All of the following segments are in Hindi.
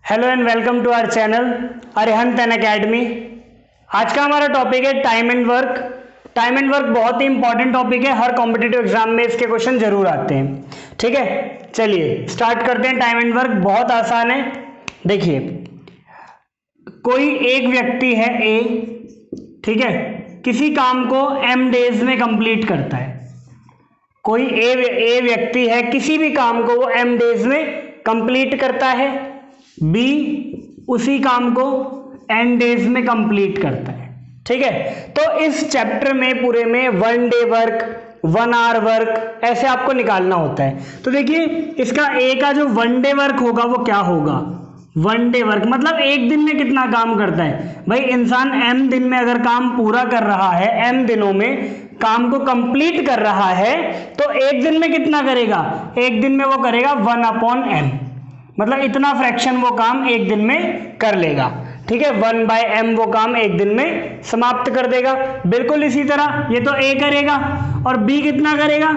Hello and welcome to our channel Arihant academy. आज का हमारा टॉपिक है time and work. Time and work बहुत ही इंपॉर्टेंट टॉपिक है, हर कॉम्पिटिटिव एग्जाम में इसके क्वेश्चन जरूर आते हैं। ठीक है, चलिए स्टार्ट करते हैं। टाइम एंड वर्क बहुत आसान है। देखिए, कोई एक व्यक्ति है ए, ठीक है, किसी काम को m डेज में कंप्लीट करता है। कोई ए व्यक्ति है, किसी भी काम को वो m डेज में कंप्लीट करता है। बी उसी काम को n डेज में कंप्लीट करता है। ठीक है, तो इस चैप्टर में पूरे में 1 डे वर्क, 1 आवर वर्क ऐसे आपको निकालना होता है। तो देखिए, इसका ए का जो 1 डे वर्क होगा वो क्या होगा? 1 डे वर्क मतलब एक दिन में कितना काम करता है। भाई इंसान m दिन में अगर काम पूरा कर रहा है, m दिनों में काम को कंप्लीट कर रहा है, तो एक दिन में कितना करेगा? एक दिन में वो करेगा 1/m, मतलब इतना फ्रैक्शन वो काम एक दिन में कर लेगा। ठीक है, 1/m वो काम एक दिन में समाप्त कर देगा। बिल्कुल इसी तरह ये तो ए करेगा, और बी कितना करेगा?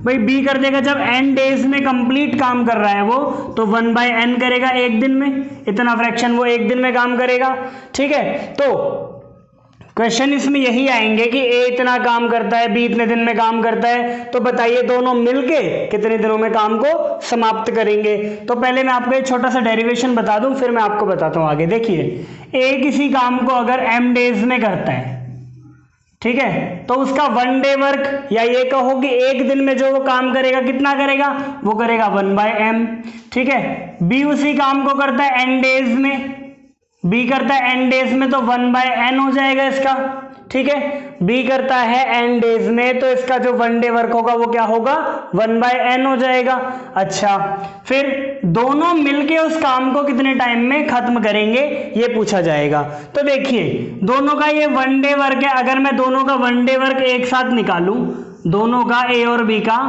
भाई बी कर देगा, जब n डेज में कंप्लीट काम कर रहा है वो, तो 1/n करेगा एक दिन में, इतना फ्रैक्शन वो एक दिन में काम करेगा। ठीक है, तो क्वेश्चन इसमें यही आएंगे कि ए इतना काम करता है, बी इतने दिन में काम करता है, तो बताइए दोनों मिलके कितने दिनों में काम को समाप्त करेंगे। तो पहले मैं आपको एक छोटा सा डेरिवेशन बता दूं, फिर मैं आपको बताता हूं आगे। देखिए, ए किसी काम को अगर m डेज में करता है, ठीक है, तो उसका 1 डे वर्क, या ये कहो कि एक दिन में जो वो काम करेगा कितना करेगा? वो करेगा 1/m। ठीक है, बी उसी काम को करता है n डेज में, बी करता है n डेज में, तो 1/n हो जाएगा इसका। ठीक है, बी करता है n डेज में, तो इसका जो 1 डे वर्क होगा वो क्या होगा? 1/n हो जाएगा। अच्छा, फिर दोनों मिलके उस काम को कितने टाइम में खत्म करेंगे ये पूछा जाएगा। तो देखिए, दोनों का ये 1 डे वर्क है। अगर मैं दोनों का 1 डे वर्क एक साथ निकालूं, दोनों का ए और बी का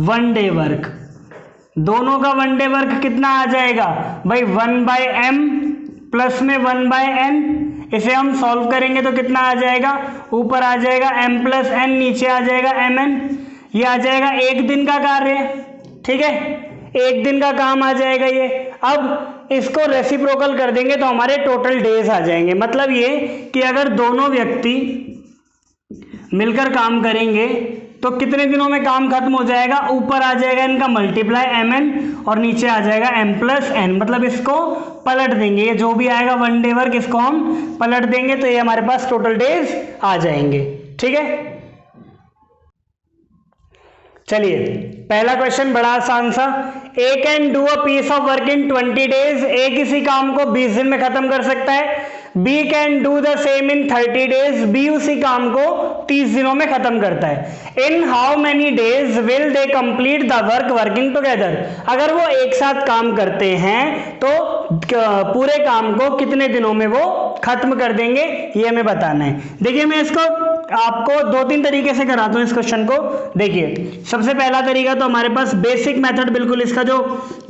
1 डे वर्क, दोनों का 1 डे वर्क कितना आ जाएगा? भाई 1/m प्लस में 1/n, इसे हम सॉल्व करेंगे तो कितना आ जाएगा? ऊपर आ जाएगा m प्लस n, नीचे आ जाएगा mn। ये आ जाएगा एक दिन का कार्य। ठीक है, एक दिन का काम आ जाएगा ये। अब इसको रेसिप्रोकल कर देंगे तो हमारे टोटल डेज आ जाएंगे। मतलब ये कि अगर दोनों व्यक्ति मिलकर काम करेंगे तो कितने दिनों में काम खत्म हो जाएगा? ऊपर आ जाएगा इनका मल्टीप्लाई mn, और नीचे आ जाएगा m प्लस n। मतलब इसको पलट देंगे, ये जो भी आएगा 1 डे वर्क, इसको हम पलट देंगे तो ये हमारे पास टोटल डेज आ जाएंगे। ठीक है, चलिए पहला क्वेश्चन बड़ा आसान सा। A can do a piece of work in 20 days. A किसी काम को 20 दिन में खत्म कर सकता है। B can do the same in 30 days. B उसी काम को 30 दिनों में खत्म करता है। In how many days will they complete the work working together. अगर वो एक साथ काम करते हैं तो पूरे काम को कितने दिनों में वो खत्म कर देंगे, ये हमें बताना है। देखिए, मैं इसको आपको 2-3 तरीके से कराता हूं इस क्वेश्चन को। देखिए, सबसे पहला तरीका तो हमारे पास बेसिक मेथड, बिल्कुल इसका जो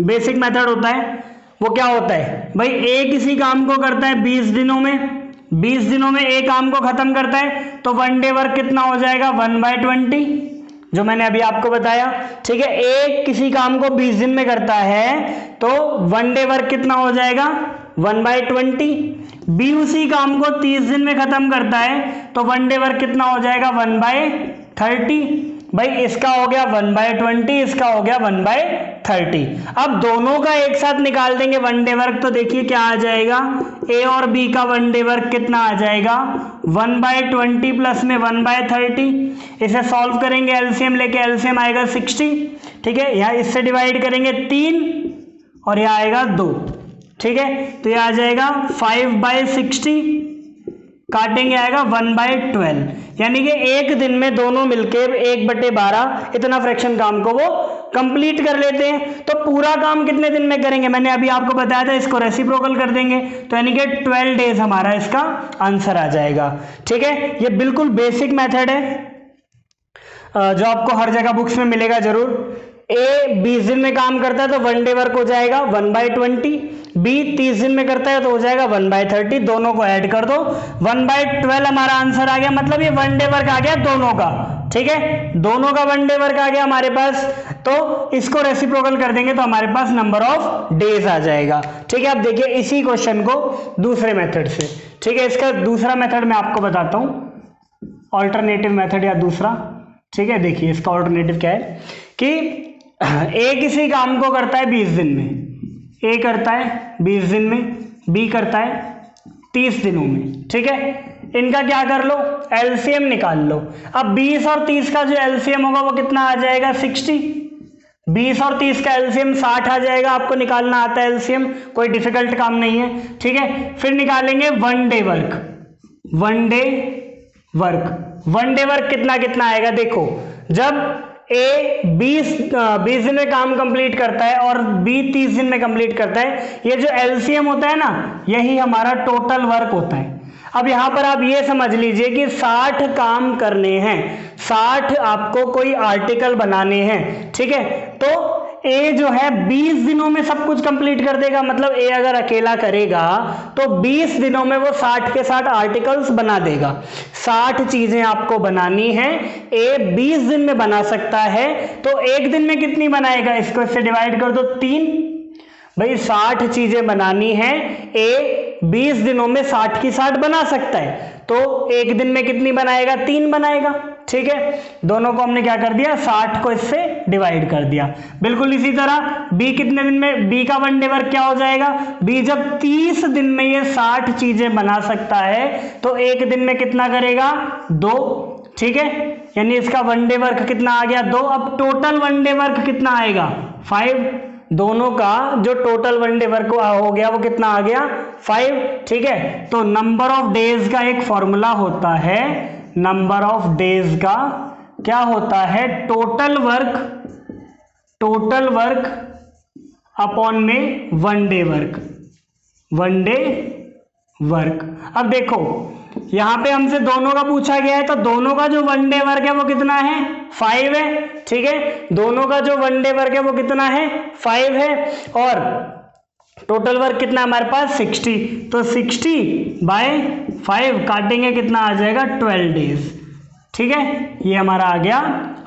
बेसिक मेथड होता है वो क्या होता है? भाई ए किसी काम को करता है 20 दिनों में, 20 दिनों में ए काम को खत्म करता है, तो 1 डे वर्क कितना हो जाएगा? 1/20, जो मैंने अभी आपको बताया। ठीक है, ए किसी काम को 20 दिन में करता है तो 1 डे वर्क कितना हो जाएगा? 1/20। बी उसी काम को 30 दिन में खत्म करता है तो 1 डे वर्क कितना हो जाएगा? 1/30। भाई इसका हो गया 1/20, इसका हो गया 1/30। अब दोनों का एक साथ निकाल देंगे 1 डे वर्क, तो देखिए क्या आ जाएगा? ए और बी का 1 डे वर्क कितना आ जाएगा? 1/20 प्लस में 1/30। इसे सॉल्व करेंगे, एलसीएम लेके, एलसीएम आएगा 60। ठीक है, यहाँ इससे डिवाइड करेंगे 3 और यहाँ आएगा 2। ठीक है, तो ये आ जाएगा 5/60, काटेंगे आएगा 1/12। यानी कि एक दिन में दोनों मिलके 1/12 इतना फ्रैक्शन काम को वो कंप्लीट कर लेते हैं। तो पूरा काम कितने दिन में करेंगे? मैंने अभी आपको बताया था, इसको रेसिप्रोकल कर देंगे तो यानी कि 12 डेज हमारा इसका आंसर आ जाएगा। ठीक है, ये बिल्कुल बेसिक मेथड है जो आपको हर जगह बुक्स में मिलेगा जरूर। ए 20 दिन में काम करता है तो 1 डे वर्क हो जाएगा 1/20। बी 30 दिन में करता है तो हो जाएगा 1/30। दोनों को ऐड कर दो, 1/12 हमारा आंसर आ गया। मतलब ये 1 डे वर्क आ गया दोनों का। ठीक है, दोनों का वन डे वर्क आ गया हमारे पास, तो इसको रेसिप्रोकल कर देंगे तो हमारे पास नंबर ऑफ डेज आ जाएगा। ठीक है, अब देखिए इसी क्वेश्चन को दूसरे मेथड से, ठीक है, इसका दूसरा मेथड मैं आपको बताता हूं, ऑल्टरनेटिव मेथड या दूसरा। ठीक है, देखिए इसका ऑल्टरनेटिव क्या है कि ए किसी काम को करता है 20 दिन में, ए करता है 20 दिन में, बी करता है 30 दिनों में। ठीक है, इनका क्या कर लो, एलसीएम निकाल लो। अब 20 और 30 का जो एलसीएम होगा वो कितना आ जाएगा, 60। 20 और 30 का एलसीएम 60 आ जाएगा, आपको निकालना आता है एलसीएम, कोई डिफिकल्ट काम नहीं है। ठीक है, फिर निकालेंगे one day work. One day work कितना कितना आएगा, देखो जब ए 20 दिन में काम कंप्लीट करता है और बी 30 दिन में कंप्लीट करता है, ये जो एलसीएम होता है ना, यही हमारा टोटल वर्क होता है। अब यहां पर आप ये समझ लीजिए कि 60 काम करने हैं, 60 आपको कोई आर्टिकल बनाने हैं। ठीक है, तो ए जो है 20 दिनों में सब कुछ कंप्लीट कर देगा, मतलब ए अगर अकेला करेगा तो 20 दिनों में वो 60 के 60 आर्टिकल्स बना देगा। 60 चीजें आपको बनानी है, ए 20 दिन में बना सकता है, तो एक दिन में कितनी बनाएगा, इसको इससे डिवाइड कर दो 3। भाई 60 चीजें बनानी है, ए 20 दिनों में 60 की 60 बना सकता है, तो एक दिन में कितनी बनाएगा, 3 बनाएगा। ठीक है, दोनों को हमने क्या कर दिया, 60 को इससे डिवाइड कर दिया। बिल्कुल इसी तरह बी कितने दिन में, बी का वन डे वर्क क्या हो जाएगा, बी जब 30 दिन में ये 60 चीजें बना सकता है तो एक दिन में कितना करेगा, 2। ठीक है, यानी इसका वन डे वर्क कितना आ गया, 2। अब टोटल वन डे वर्क कितना आएगा, 5। दोनों का जो टोटल वन डे वर्क हो गया वो कितना आ गया, 5। ठीक है, तो नंबर ऑफ डेज का एक फॉर्मूला होता है, नंबर ऑफ डेज का क्या होता है, टोटल वर्क अपॉन में वन डे वर्क। अब देखो यहां पे हमसे दोनों का पूछा गया है, तो दोनों का जो वन डे वर्क है वो कितना है, 5 है। ठीक है, दोनों का जो वन डे वर्क है वो कितना है, 5 है, और टोटल वर्क कितना हमारे पास, 60। तो 60/5 काटेंगे कितना आ जाएगा, 12 डेज। ठीक है, ये हमारा आ गया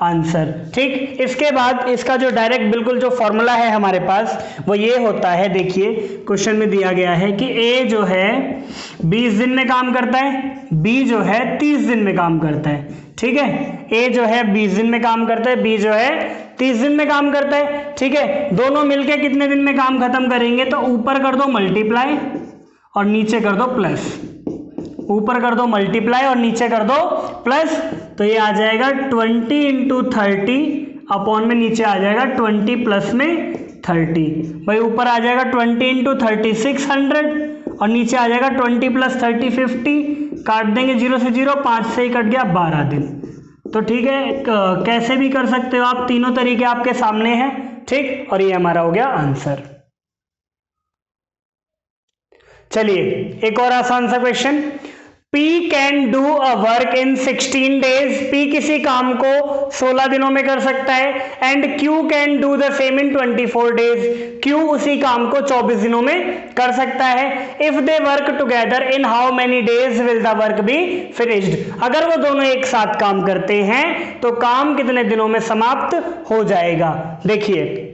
आंसर। ठीक, इसके बाद इसका जो डायरेक्ट बिल्कुल जो फॉर्मूला है हमारे पास वो ये होता है, देखिए क्वेश्चन में दिया गया है कि ए जो है 20 दिन में काम करता है, बी जो है 30 दिन में काम करता है। ठीक है, ए जो है 20 दिन में काम करता है, बी जो है 30 दिन में काम करता है। ठीक है, दोनों मिलके कितने दिन में काम खत्म करेंगे, तो ऊपर कर दो मल्टीप्लाई और नीचे कर दो प्लस, ऊपर कर दो मल्टीप्लाई और नीचे कर दो प्लस, तो ये आ जाएगा 20 × 30 अपॉन में नीचे आ जाएगा 20 प्लस में 30। भाई ऊपर आ जाएगा 20 × 30 600 और नीचे आ जाएगा 20 + 30 50। काट देंगे 0 से 0, 5 से ही कट गया 12 दिन। तो ठीक है, कैसे भी कर सकते हो आप, तीनों तरीके आपके सामने हैं। ठीक, और ये हमारा हो गया आंसर। चलिए एक और आसान सा question, P can do a work in 16 days. P किसी काम को 16 दिनों में कर सकता है, and Q can do the same in 24 days. Q उसी काम को 24 दिनों में कर सकता है। If they work together in how many days will the work be finished. अगर वो दोनों एक साथ काम करते हैं तो काम कितने दिनों में समाप्त हो जाएगा। देखिए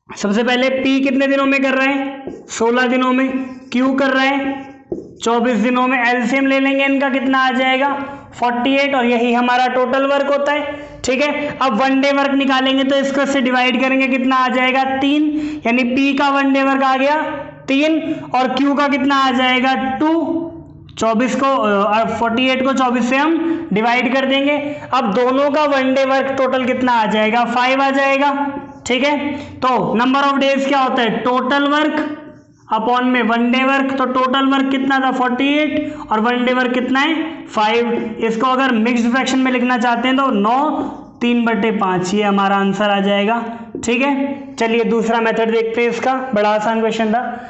सबसे पहले P कितने दिनों में कर रहे हैं, 16 दिनों में, Q कर रहे हैं 24 दिनों में। एलसीएम ले लेंगे इनका, कितना आ जाएगा 48, और यही हमारा टोटल वर्क होता है। ठीक है, अब वन डे वर्क निकालेंगे तो इसको से डिवाइड करेंगे, कितना आ जाएगा 3, यानी P का वन डे वर्क आ गया 3 और Q का कितना आ जाएगा 2। 24 को 48 को 24 से हम डिवाइड कर देंगे। अब दोनों का वन डे वर्क टोटल कितना आ जाएगा, 5 आ जाएगा। ठीक है, तो नंबर ऑफ डेज क्या होता है, टोटल वर्क अपॉन में वन डे वर्क। तो टोटल वर्क कितना था 48 और वन डे वर्क कितना है 5। इसको अगर मिक्स्ड फ्रैक्शन में लिखना चाहते हैं तो 9 3/5, ये हमारा आंसर आ जाएगा। ठीक है, चलिए दूसरा मेथड देखते हैं इसका, बड़ा आसान क्वेश्चन था।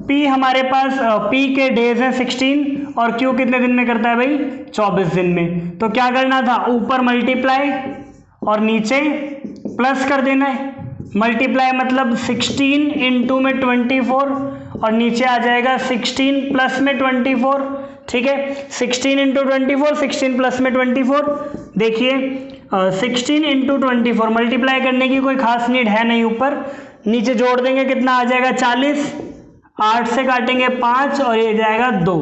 P हमारे पास P के डेज हैं 16 और Q कितने दिन में करता है भाई, 24 दिन में। तो क्या करना था, ऊपर मल्टीप्लाई और नीचे प्लस कर देना है। मल्टीप्लाई मतलब 16 × में 24 और नीचे आ जाएगा 16 प्लस में 24। ठीक है। 16 इंटू 24, 16 प्लस में 24, देखिए 16 इंटू 24 मल्टीप्लाई करने की कोई खास नीड है नहीं, ऊपर नीचे जोड़ देंगे कितना आ जाएगा 40, 8 से काटेंगे 5 और ये जाएगा 2,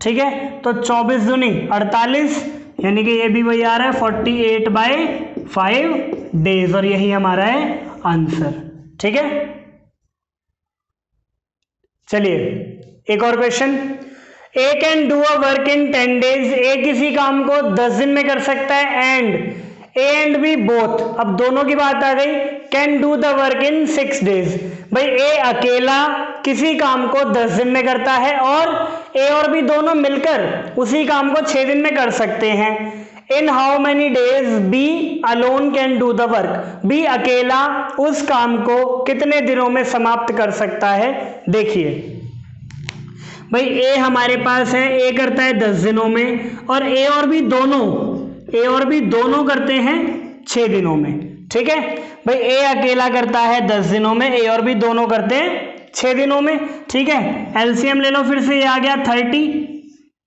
ठीक है। तो 24 दूनी 48, यानी कि ये भी वही आ रहा है 48/5 डेज, और यही हमारा है आंसर, ठीक है। चलिए एक और question. A can do a work in 10 days, A किसी काम को 10 दिन में कर सकता है, and A and B both, अब दोनों की बात आ गई, can do the work in 6 days. भाई ए अकेला किसी काम को 10 दिन में करता है और ए और बी दोनों मिलकर उसी काम को 6 दिन में कर सकते हैं। In how many days B alone can do the work, B अकेला उस काम को कितने दिनों में समाप्त कर सकता है। देखिए भाई ए हमारे पास है, ए करता है 10 दिनों में, और ए और बी दोनों करते हैं 6 दिनों में, ठीक है। भाई ए अकेला करता है 10 दिनों में, ए और बी दोनों करते हैं 6 दिनों में, ठीक है। एलसीएम ले लो, फिर से ये आ गया 30,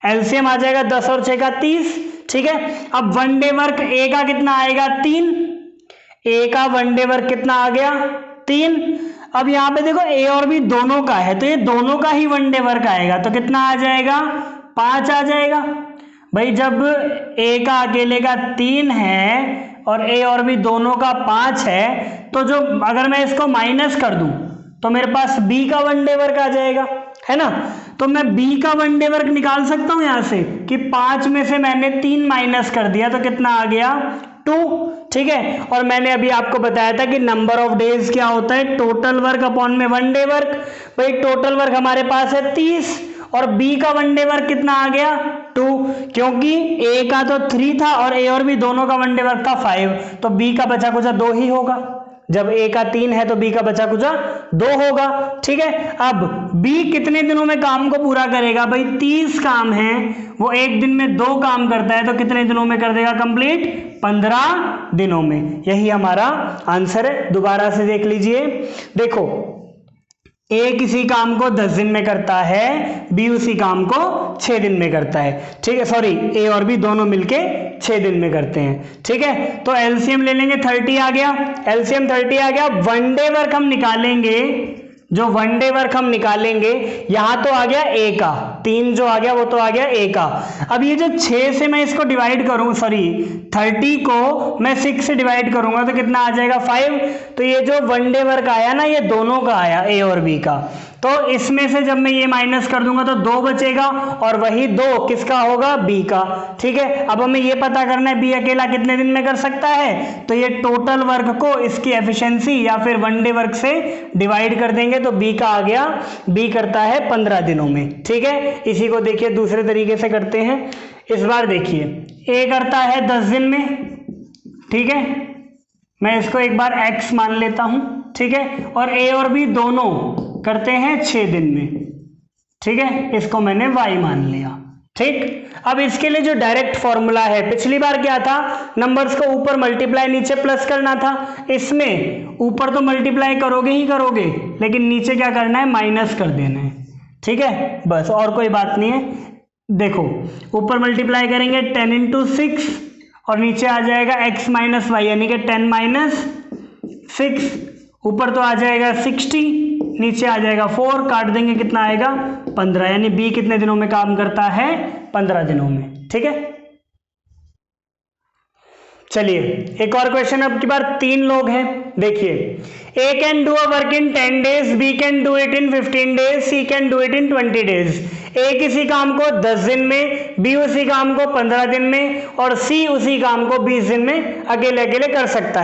एलसीएम आ जाएगा 10 और 6 का 30, ठीक है। अब वन डे वर्क ए का कितना आएगा 3, ए का वन डे वर्क कितना आ गया 3। अब यहाँ पे देखो ए और बी दोनों का है, तो ये दोनों का ही वन डे वर्क आएगा, तो कितना आ जाएगा 5 आ जाएगा। भाई जब ए का अकेले का 3 है और ए और बी दोनों का 5 है, तो जो अगर मैं इसको माइनस कर दूं तो मेरे पास बी का वन डे वर्क आ जाएगा, है ना। तो मैं बी का वन डे वर्क निकाल सकता हूं यहां से कि 5 में से मैंने 3 माइनस कर दिया, तो कितना आ गया 2, ठीक है। और मैंने अभी आपको बताया था कि नंबर ऑफ डेज क्या होता है, टोटल वर्क अपॉन में वन डे वर्क। भाई टोटल वर्क हमारे पास है 30 और बी का वन डे वर्क कितना आ गया 2, क्योंकि ए का तो 3 था और ए और बी दोनों का वन डे वर्क था 5, तो बी का बचा कुचा 2 ही होगा। जब ए का 3 है तो बी का बचा कुचा 2 होगा, ठीक है। अब बी कितने दिनों में काम को पूरा करेगा, भाई 30 काम है, वो एक दिन में 2 काम करता है, तो कितने दिनों में कर देगा कंप्लीट 15 दिनों में। यही हमारा आंसर है। दोबारा से देख लीजिए, देखो ए किसी काम को 10 दिन में करता है, बी उसी काम को 6 दिन में करता है, ठीक है। सॉरी, ए और बी दोनों मिलके 6 दिन में करते हैं, ठीक है। तो एलसीएम ले लेंगे, 30 आ गया, एलसीएम 30 आ गया। वन डे वर्क हम निकालेंगे, जो वन डे वर्क हम निकालेंगे, यहां तो आ गया ए का 3 जो आ गया वो तो आ गया ए का। अब ये जो 6 से मैं इसको डिवाइड करूं, सॉरी 30 को मैं 6 से डिवाइड करूंगा तो कितना आ जाएगा 5। तो ये जो वन डे वर्क आया ना, ये दोनों का आया, ए और बी का। तो इसमें से जब मैं ये माइनस कर दूंगा तो 2 बचेगा, और वही 2 किसका होगा बी का, ठीक है। अब हमें ये पता करना है बी अकेला कितने दिन में कर सकता है, तो ये टोटल वर्क को इसकी एफिशिएंसी या फिर वन डे वर्क से डिवाइड कर देंगे, तो बी का आ गया, बी करता है 15 दिनों में, ठीक है। इसी को देखिए दूसरे तरीके से करते हैं। इस बार देखिए ए करता है 10 दिन में, ठीक है, मैं इसको एक बार x मान लेता हूं, ठीक है, और ए और बी दोनों करते हैं 6 दिन में, ठीक है, इसको मैंने y मान लिया, ठीक। अब इसके लिए जो डायरेक्ट फॉर्मूला है, पिछली बार क्या था, नंबर्स को ऊपर मल्टीप्लाई नीचे प्लस करना था, इसमें ऊपर तो मल्टीप्लाई करोगे ही करोगे, लेकिन नीचे क्या करना है माइनस कर देना है, ठीक है, बस और कोई बात नहीं है। देखो ऊपर मल्टीप्लाई करेंगे 10 इंटू 6 और नीचे आ जाएगा x माइनस वाई, यानी कि 10 माइनस 6, ऊपर तो आ जाएगा 60, नीचे आ जाएगा 4, काट देंगे कितना आएगा 15, यानी बी कितने दिनों में काम करता है 15 दिनों में, ठीक है। चलिए एक और क्वेश्चन, अब की बार 3 लोग हैं। देखिए A can do a work in 10 days, B can do it in 15 days, C can do it in 20 days. A किसी काम को 10 दिन में, बी उसी काम को 15 दिन में, और सी उसी काम को 20 दिन में अकेले अकेले कर सकते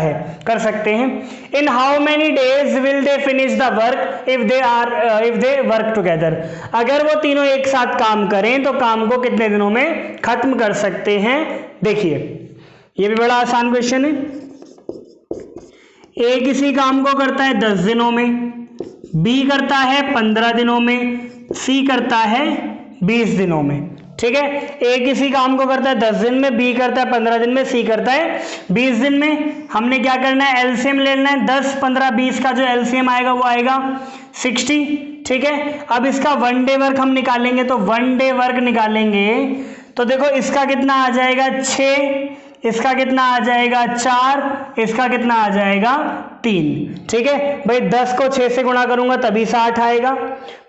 हैं। In how many days will they finish the work if they work together. अगर वो तीनों एक साथ काम करें तो काम को कितने दिनों में खत्म कर सकते हैं। देखिए ये भी बड़ा आसान क्वेश्चन है। ए किसी काम को करता है 10 दिनों में, बी करता है 15 दिनों में, सी करता है 20 दिनों में, ठीक है। ए किसी काम को करता है 10 दिन में, बी करता है 15 दिन में, सी करता है 20 दिन में। हमने क्या करना है, एलसीएम लेना है, 10 15 20 का जो एलसीएम आएगा वो आएगा 60, ठीक है। अब इसका 1 डे वर्क हम निकालेंगे, तो 1 डे वर्क निकालेंगे तो देखो इसका कितना आ जाएगा 6, इसका कितना आ जाएगा 4, इसका कितना आ जाएगा 3। ठीक है भाई, 10 को 6 से गुणा करूंगा तभी 60 आएगा,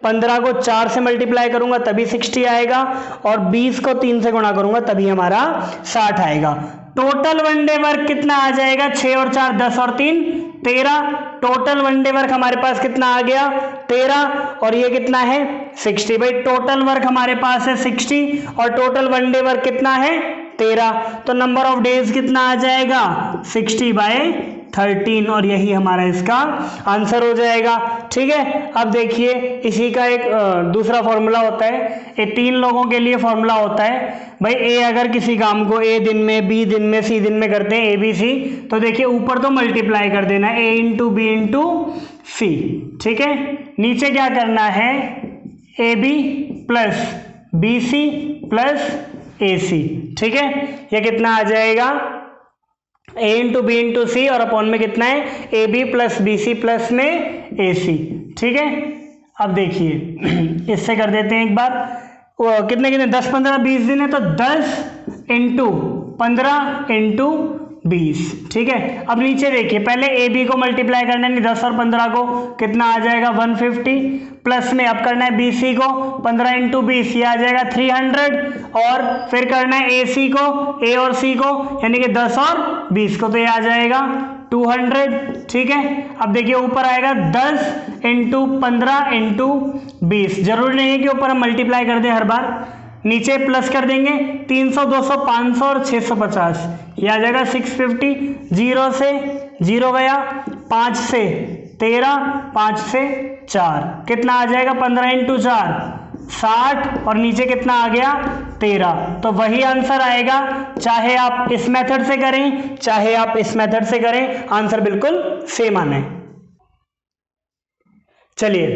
15 को 4 से मल्टीप्लाई करूंगा तभी 60 आएगा, और 20 को 3 से गुणा करूंगा तभी हमारा 60 आएगा। टोटल 1 डे वर्क कितना आ जाएगा, 6 और 4 10 और 3 13। टोटल 1 डे वर्क हमारे पास कितना आ गया 13, और ये कितना है 60। भाई टोटल वर्क हमारे पास है 60 और टोटल 1 डे वर्क कितना है 13, तो नंबर ऑफ डेज कितना आ जाएगा 60/13, और यही हमारा इसका आंसर हो जाएगा। ठीक है, अब देखिए इसी का एक दूसरा फॉर्मूला होता है, ये 3 लोगों के लिए फॉर्मूला होता है। भाई ए अगर किसी काम को ए दिन में, बी दिन में, सी दिन में करते हैं ABC, तो देखिए ऊपर तो मल्टीप्लाई कर देना है A इंटू बी इंटू सी। ठीक है, नीचे क्या करना है AB plus BC plus AC। ठीक है, ये कितना आ जाएगा A इंटू बी इंटू सी, और अपॉन में कितना है AB प्लस BC प्लस में AC। ठीक है, अब देखिए इससे कर देते हैं एक बार, कितने 10 15 20 दिन है, तो 10 इंटू 15 इंटू 20। ठीक है, अब नीचे देखिए पहले AB को मल्टीप्लाई करना है, 10 और 15 को कितना आ जाएगा 150, प्लस में अब करना है BC को 15 इंटू 20, ये आ जाएगा 300, और फिर करना है AC को, A और C को, यानी कि 10 और 20 को, तो ये आ जाएगा 200। ठीक है, अब देखिए ऊपर आएगा 10 इंटू 15 इंटू 20, जरूरी नहीं है कि ऊपर हम मल्टीप्लाई कर दें हर बार, नीचे प्लस कर देंगे 300 200 500 और 650, ये आ जाएगा 650। 0 से 0 गया, 5 से 13, 5 से 4 कितना आ जाएगा 15 इंटू 4 60, और नीचे कितना आ गया 13, तो वही आंसर आएगा, चाहे आप इस मेथड से करें चाहे आप इस मेथड से करें, आंसर बिल्कुल सेम आना है। चलिए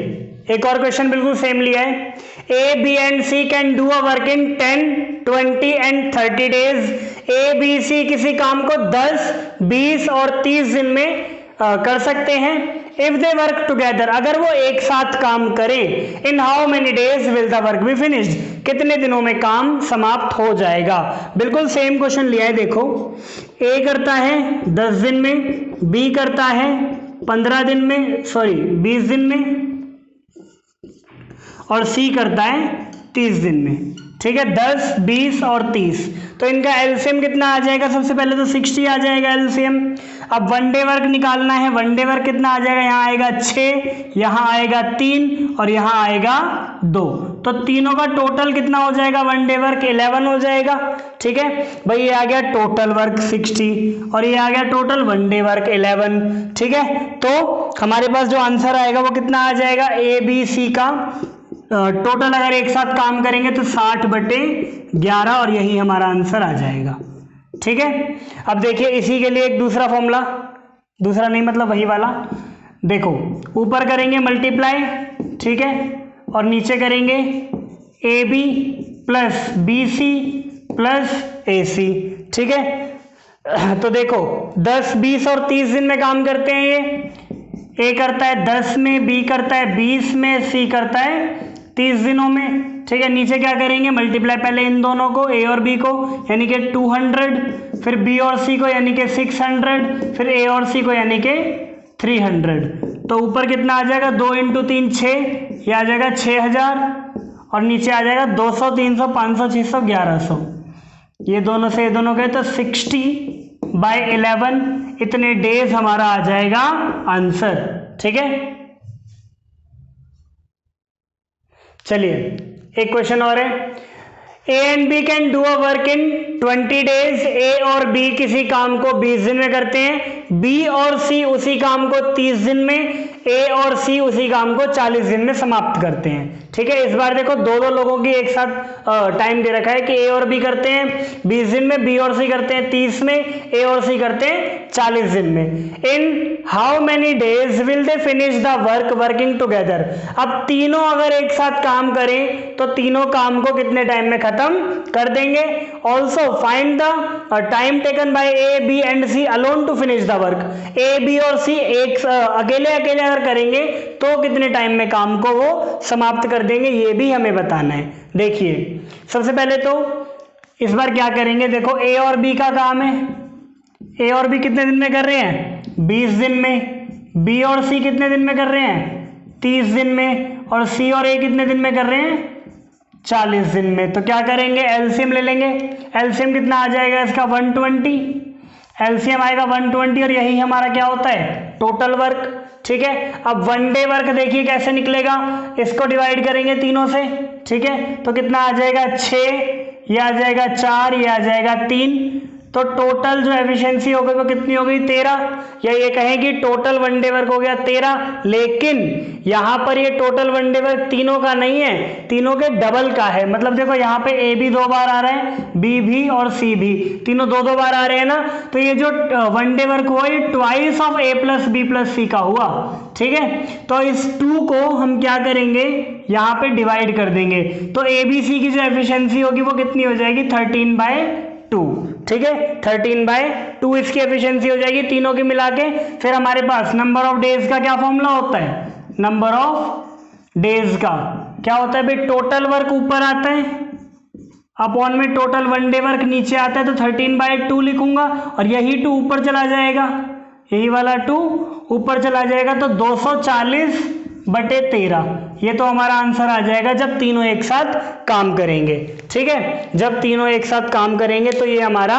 एक और क्वेश्चन बिल्कुल सेम लिया है, A, B and C can do a work in 10, 20 and 30 days। A, B, C किसी काम को 10, 20 और 30 दिन में कर सकते हैं। If they work together, अगर वो एक साथ काम करें, in how many days will the work be finished, कितने दिनों में काम समाप्त हो जाएगा। बिल्कुल सेम क्वेश्चन लिया है, देखो A करता है 10 दिन में, B करता है 15 दिन में, 20 दिन में, और C करता है 30 दिन में। ठीक है, 10, 20 और 30, तो इनका एलसीएम कितना आ जाएगा, सबसे पहले तो 60 आ जाएगा एलसीएम। अब 1 डे वर्क निकालना है, 1 डे वर्क कितना आ जाएगा, यहाँ आएगा 6, यहाँ आएगा 3 और यहाँ आएगा 2, तो तीनों का टोटल कितना हो जाएगा 1 डे वर्क 11 हो जाएगा। ठीक है भाई, ये आ गया टोटल वर्क 60 और ये आ गया टोटल 1 डे वर्क 11। ठीक है, तो हमारे पास जो आंसर आएगा वो कितना आ जाएगा, ABC का टोटल अगर एक साथ काम करेंगे तो 60/11, और यही हमारा आंसर आ जाएगा। ठीक है, अब देखिए इसी के लिए एक दूसरा फॉर्मूला, दूसरा नहीं मतलब वही वाला, देखो ऊपर करेंगे मल्टीप्लाई, ठीक है, और नीचे करेंगे AB plus BC plus AC। ठीक है, तो देखो 10, 20 और 30 दिन में काम करते हैं, ये A करता है 10 में, B करता है 20 में, C करता है 30 दिनों में। ठीक है, नीचे क्या करेंगे मल्टीप्लाई पहले इन दोनों को, A और B को, यानी कि 200, फिर B और C को यानी कि 600, फिर A और C को यानी कि 300, तो ऊपर कितना आ जाएगा 2 इंटू 3 6, ये आ जाएगा 6000, और नीचे आ जाएगा 200 300 500 600 1100, ये दोनों से ये दोनों गए तो 60/11, इतने डेज हमारा आ जाएगा आंसर। ठीक है, चलिए एक क्वेश्चन और है, A and B can do a work in 20 days. A और B किसी काम को 20 दिन में करते हैं, B और C उसी काम को 30 दिन में, A और C उसी काम को 40 दिन में समाप्त करते हैं। ठीक है। इस बार देखो दो दो लोगों की एक साथ टाइम दे रखा है कि ए और बी करते हैं 20 दिन में, बी और सी करते हैं 30 में, ए और सी करते हैं 40 दिन में। इन how many days will they finish the work working together. अब तीनों अगर एक साथ काम करें तो तीनों काम को कितने टाइम में खत्म कर देंगे। Also find the time taken by A B and C alone to finish the work. A B और सी एक अकेले अकेले अगर करेंगे तो कितने टाइम में काम को वो समाप्त कर देंगे, ये भी हमें बताना है। देखिए सबसे पहले तो इस बार क्या करेंगे, देखो ए और बी का काम है, ए और बी कितने दिन में कर रहे हैं 20 दिन में, बी और सी कितने दिन में कर रहे हैं 30 दिन में, और सी और ए कितने दिन में कर रहे हैं 40 दिन में। तो क्या करेंगे एलसीएम ले लेंगे। एलसीएम कितना आ जाएगा इसका 120, एलसीएम आएगा 120 और यही हमारा क्या होता है टोटल वर्क। ठीक है, अब वन डे वर्क देखिए कैसे निकलेगा, इसको डिवाइड करेंगे तीनों से। ठीक है, तो कितना आ जाएगा 6, ये आ जाएगा 4, ये आ जाएगा 3। तो टोटल जो एफिशिएंसी हो गई वो कितनी हो गई 13, या ये कहें कि टोटल वन डे वर्क हो गया 13। लेकिन यहाँ पर ये टोटल वन डे वर्क तीनों का नहीं है, तीनों के डबल का है। मतलब देखो यहाँ पे ए भी 2 बार आ रहा है, बी भी और सी भी, तीनों 2-2 बार आ रहे हैं ना। तो ये जो वन डे वर्क हुआ ये twice of A plus B plus C का हुआ। ठीक है, तो इस 2 को हम क्या करेंगे यहाँ पे डिवाइड कर देंगे। तो ए बी सी की जो एफिशिएंसी होगी वो कितनी हो जाएगी 13/2। ठीक है, 13/2 इसकी एफिशिएंसी हो जाएगी तीनों की मिला के। फिर हमारे पास नंबर ऑफ डेज का क्या फॉर्मूला होता है, नंबर ऑफ डेज का क्या होता है भाई, टोटल वर्क ऊपर आता है अपॉन में टोटल वन डे वर्क नीचे आता है। तो 13/2 लिखूंगा और यही 2 ऊपर चला जाएगा, यही वाला 2 ऊपर चला जाएगा। तो 240/13 ये तो हमारा आंसर आ जाएगा जब तीनों एक साथ काम करेंगे। ठीक है, जब तीनों एक साथ काम करेंगे तो ये हमारा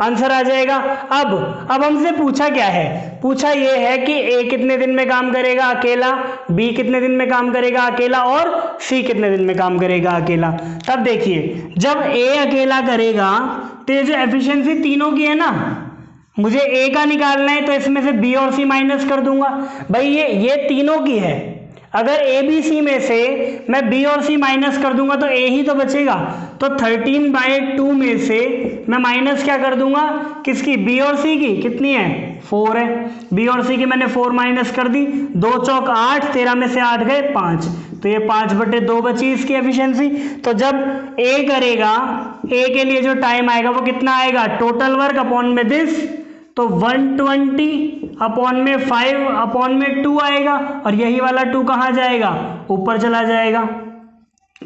आंसर आ जाएगा। अब हमसे पूछा क्या है, पूछा ये है कि ए कितने दिन में काम करेगा अकेला, बी कितने दिन में काम करेगा अकेला, और सी कितने दिन में काम करेगा अकेला। तब देखिए जब ए अकेला करेगा तो ये जो एफिशिएंसी तीनों की है ना, मुझे ए का निकालना है तो इसमें से बी और सी माइनस कर दूंगा। भाई ये तीनों की है, अगर ए बी सी में से मैं बी और सी माइनस कर दूंगा तो ए ही तो बचेगा। तो 13/2 में से मैं माइनस क्या कर दूंगा, किसकी, बी और सी की, कितनी है 4 है, बी और सी की मैंने 4 माइनस कर दी, 2 चौक 8, 13 में से 8 गए 5, तो ये 5/2 बची इसकी एफिशिएंसी। तो जब ए करेगा, ए के लिए जो टाइम आएगा वो कितना आएगा, टोटल वर्क अपॉन में दिस, तो 120 अपॉन में 5 अपॉन में 2 आएगा, और यही वाला 2 कहाँ जाएगा, ऊपर चला जाएगा।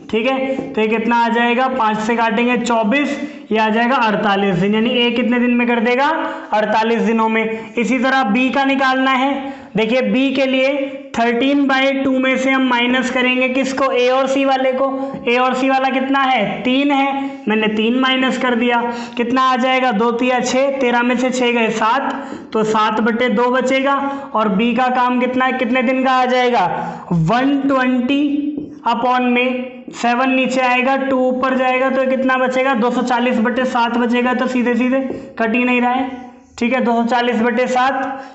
ठीक है, तो ये कितना आ जाएगा, 5 से काटेंगे 24, ये आ जाएगा 48 दिन, यानी ए कितने दिन में कर देगा 48 दिनों में। इसी तरह बी का निकालना है। देखिए बी के लिए 13/2 में से हम माइनस करेंगे किसको, ए और सी वाले को। ए और सी वाला कितना है 3 है, मैंने 3 माइनस कर दिया, कितना आ जाएगा 2 3 6, 13 में से 6 गए 7, तो 7/2 बचेगा। और बी का काम कितना, कितने दिन का आ जाएगा 120 अपॉन में 7 नीचे आएगा, 2 ऊपर जाएगा, तो कितना बचेगा 240/7 बचेगा। तो सीधे सीधे कट ही नहीं रहा है। ठीक है, 240/7।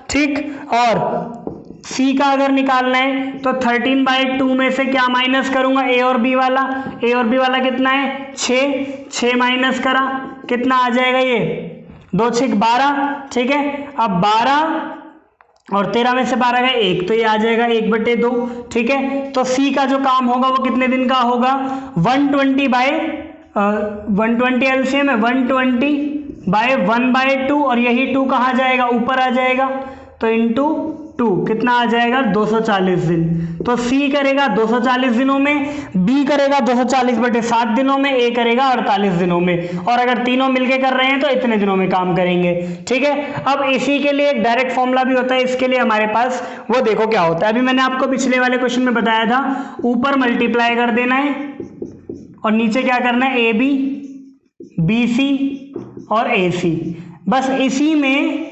ठीक, और सी का अगर निकालना है तो 13/2 में से क्या माइनस करूंगा, ए और बी वाला। ए और बी वाला कितना है 6 माइनस करा, कितना आ जाएगा ये 2 6 12। ठीक है, अब 12 और 13 में से 12 गए 1, तो ये आ जाएगा 1/2। ठीक है, तो सी का जो काम होगा वो कितने दिन का होगा 120 एलसीएम है 120/1/2, और यही 2 कहाँ जाएगा, ऊपर आ जाएगा, तो इंटू 2 कितना आ जाएगा 240 दिन। तो सी करेगा 240 दिनों में, बी करेगा 240/7 दिनों में, ए करेगा 48 दिनों में, और अगर तीनों मिलके कर रहे हैं तो इतने दिनों में काम करेंगे। ठीक है, अब इसी के लिए एक डायरेक्ट फॉर्मूला भी होता है, इसके लिए हमारे पास वो देखो क्या होता है। अभी मैंने आपको पिछले वाले क्वेश्चन में बताया था, ऊपर मल्टीप्लाई कर देना है और नीचे क्या करना है, ए बी बी सी और ए सी। बस इसी में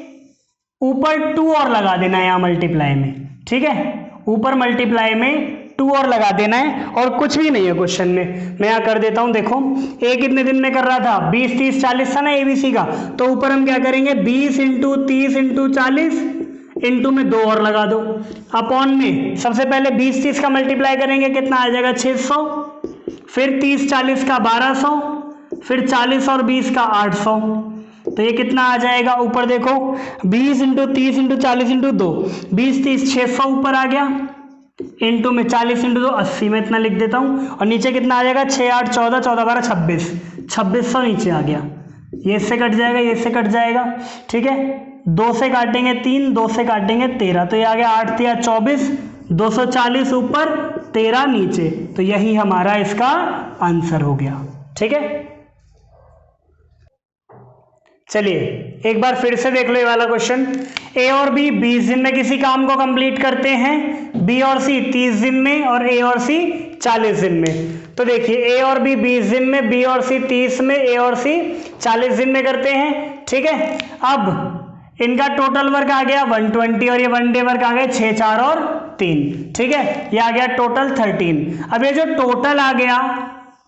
ऊपर 2 और लगा देना है यहाँ मल्टीप्लाई में। ठीक है, ऊपर मल्टीप्लाई में 2 और लगा देना है, और कुछ भी नहीं है क्वेश्चन में। मैं यहाँ कर देता हूँ, देखो ए कितने दिन में कर रहा था 20 30 40 था ना एबीसी का, तो ऊपर हम क्या करेंगे 20 × 30 × 40 इनटू में 2 और लगा दो, अपॉन में सबसे पहले 20 30 का मल्टीप्लाई करेंगे, कितना आ जाएगा 600, फिर 30 40 का 1200, फिर 40 और 20 का 800, तो ये कितना आ जाएगा, ऊपर देखो 20 इंटू 30 इंटू 40 इंटू 2, 20 30 600 ऊपर आ गया, इंटू में 40 इंटू 2 80 में इतना लिख देता हूँ, और नीचे कितना आ जाएगा 6 8 14 14 12 26, 2600 नीचे आ गया, ये इससे कट जाएगा, ये इससे कट जाएगा, ठीक है, 2 से काटेंगे 3, 2 से काटेंगे 13, तो ये आ गया 8 3 24, 240 ऊपर 13 नीचे, तो यही हमारा इसका आंसर हो गया, ठीक है। चलिए एक बार फिर से देख लो ये वाला क्वेश्चन, ए और बी 20 दिन में किसी काम को कंप्लीट करते हैं, बी और सी 30 दिन में और ए और सी 40 दिन में। तो देखिए ए और बी 20 दिन में, बी और सी 30 में, ए और सी 40 दिन में करते हैं, ठीक है। अब इनका टोटल वर्क आ गया 120 और ये 1 डे वर्क आ गया 6 4 और 3, ठीक है, ये आ गया टोटल 13। अब ये जो टोटल आ गया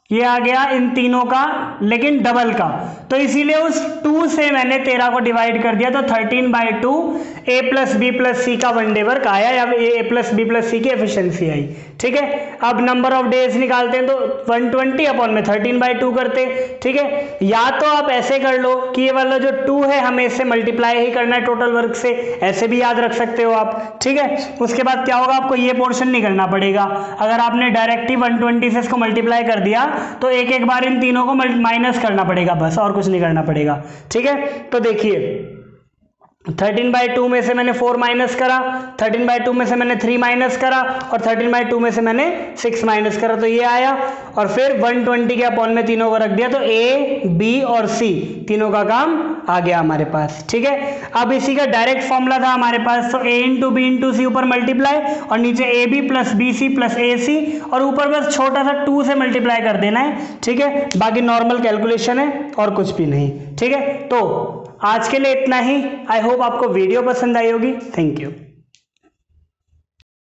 ये आ गया इन तीनों का, लेकिन डबल का, तो इसीलिए उस 2 से मैंने 13 को डिवाइड कर दिया, तो 13/2 ए प्लस बी प्लस सी का 1 डे वर्क आया, या ए प्लस बी प्लस सी की एफिशिएंसी आई, ठीक है। अब नंबर ऑफ डेज निकालते हैं, तो 120 अपॉन में 13/2 करते, ठीक है। या तो आप ऐसे कर लो कि ये वाला जो 2 है हमें इससे मल्टीप्लाई ही करना है टोटल वर्क से, ऐसे भी याद रख सकते हो आप, ठीक है। उसके बाद क्या होगा, आपको ये पोर्शन नहीं करना पड़ेगा, अगर आपने डायरेक्ट ही 120 से इसको मल्टीप्लाई कर दिया तो एक एक बार इन तीनों को माइनस करना पड़ेगा, बस और कुछ नहीं करना पड़ेगा, ठीक है। तो देखिए 13/2 में से मैंने 4 माइनस करा, 13/2 में से मैंने 3 माइनस करा, और 13/2 में से मैंने 6 माइनस करा, तो ये आया, और फिर 120 के अपॉन में तीनों को रख दिया, तो ए बी और सी तीनों का काम आ गया हमारे पास, ठीक है। अब इसी का डायरेक्ट फॉर्मूला था हमारे पास, तो A into B into C ऊपर मल्टीप्लाई, और नीचे A B plus B C plus A C, और ऊपर बस छोटा सा 2 से मल्टीप्लाई कर देना है, ठीक है। बाकी नॉर्मल कैलकुलेशन है और कुछ भी नहीं, ठीक है। तो आज के लिए इतना ही। आई होप आपको वीडियो पसंद आई होगी। Thank you.